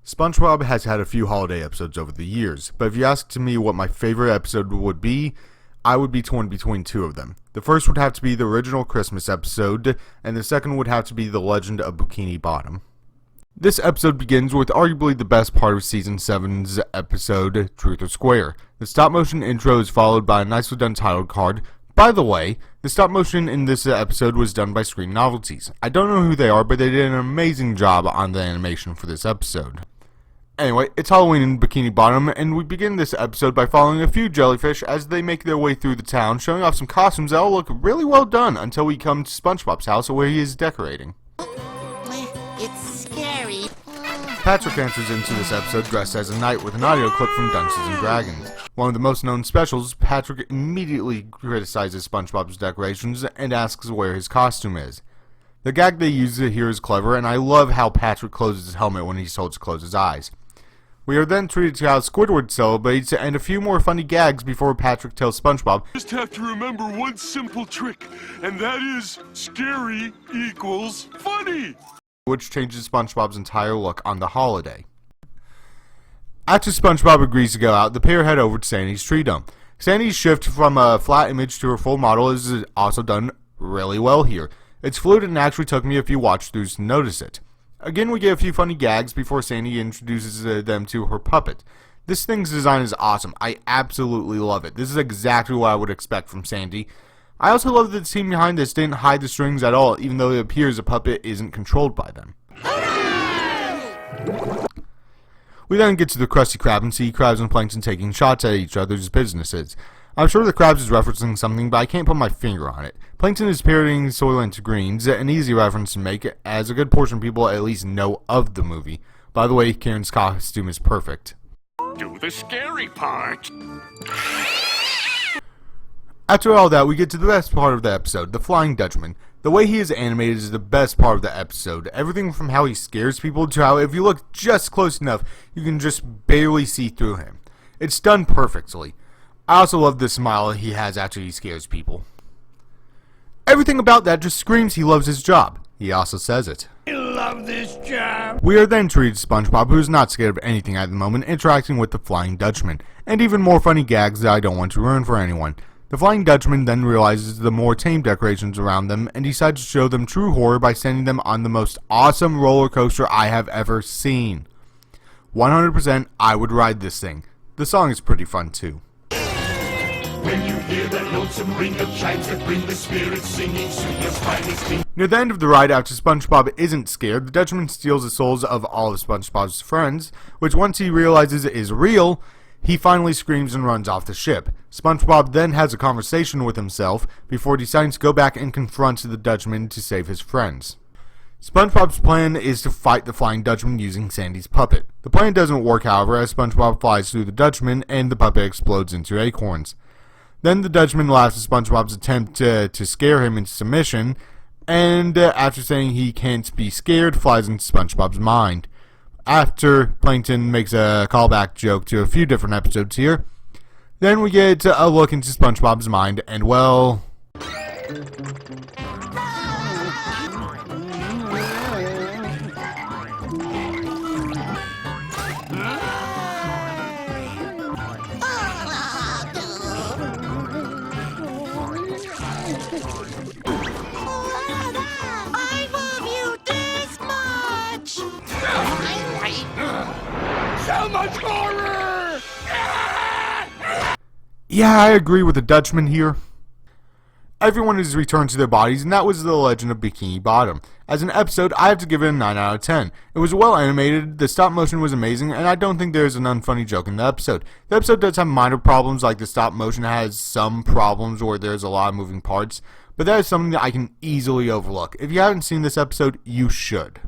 SpongeBob has had a few holiday episodes over the years, but if you asked me what my favorite episode would be, I would be torn between two of them. The first would have to be the original Christmas episode, and the second would have to be the Legend of Boo-kini Bottom. This episode begins with arguably the best part of Season 7's episode, Truth or Square. The stop-motion intro is followed by a nicely done title card. By the way, the stop-motion in this episode was done by Screen Novelties. I don't know who they are, but they did an amazing job on the animation for this episode. Anyway, it's Halloween in Bikini Bottom, and we begin this episode by following a few jellyfish as they make their way through the town, showing off some costumes that all look really well done until we come to SpongeBob's house where he is decorating. It's scary. Patrick enters into this episode dressed as a knight with an audio clip from Dungeons & Dragons. One of the most known specials, Patrick immediately criticizes SpongeBob's decorations and asks where his costume is. The gag they use here is clever, and I love how Patrick closes his helmet when he's told to close his eyes. We are then treated to how Squidward celebrates and a few more funny gags before Patrick tells SpongeBob, Just have to remember one simple trick, and that is scary equals funny, which changes SpongeBob's entire look on the holiday. After SpongeBob agrees to go out, the pair head over to Sandy's tree dome. Sandy's shift from a flat image to her full model is also done really well here. It's fluid and actually took me a few watch-throughs to notice it. Again, we get a few funny gags before Sandy introduces them to her puppet. This thing's design is awesome. I absolutely love it. This is exactly what I would expect from Sandy. I also love that the team behind this didn't hide the strings at all, even though it appears the puppet isn't controlled by them. We then get to the Krusty Krab and see Krabs and Plankton taking shots at each other's businesses. I'm sure the Krabs is referencing something, but I can't put my finger on it. Plankton is parodying Soylent Greens, an easy reference to make, as a good portion of people at least know of the movie. By the way, Karen's costume is perfect. do the scary part. After all that, we get to the best part of the episode, the Flying Dutchman. The way he is animated is the best part of the episode. Everything from how he scares people to how if you look just close enough, you can just barely see through him. It's done perfectly. I also love the smile he has after he scares people. Everything about that just screams he loves his job. He also says it. I love this job. We are then treated to SpongeBob, who is not scared of anything at the moment, interacting with the Flying Dutchman, and even more funny gags that I don't want to ruin for anyone. The Flying Dutchman then realizes the more tame decorations around them and decides to show them true horror by sending them on the most awesome roller coaster I have ever seen. 100% I would ride this thing. The song is pretty fun too. When you hear that lonesome ring of chimes that bring the spirits singing, soon your spine is tingling. Near the end of the ride, after SpongeBob isn't scared, the Dutchman steals the souls of all of SpongeBob's friends, which once he realizes is real, he finally screams and runs off the ship. SpongeBob then has a conversation with himself before deciding to go back and confront the Dutchman to save his friends. SpongeBob's plan is to fight the Flying Dutchman using Sandy's puppet. The plan doesn't work, however, as SpongeBob flies through the Dutchman and the puppet explodes into acorns. Then the Dutchman laughs at SpongeBob's attempt to scare him into submission, and after saying he can't be scared, flies into SpongeBob's mind. After Plankton makes a callback joke to a few different episodes here, then we get a look into SpongeBob's mind, and well... I love you this much. So much horror! Yeah, I agree with the Dutchman here. Everyone is returned to their bodies, and that was The Legend of Bikini Bottom. As an episode, I have to give it a 9 out of 10. It was well animated, the stop motion was amazing, and I don't think there's an unfunny joke in the episode. The episode does have minor problems, like the stop motion has some problems where there's a lot of moving parts, but that is something that I can easily overlook. If you haven't seen this episode, you should.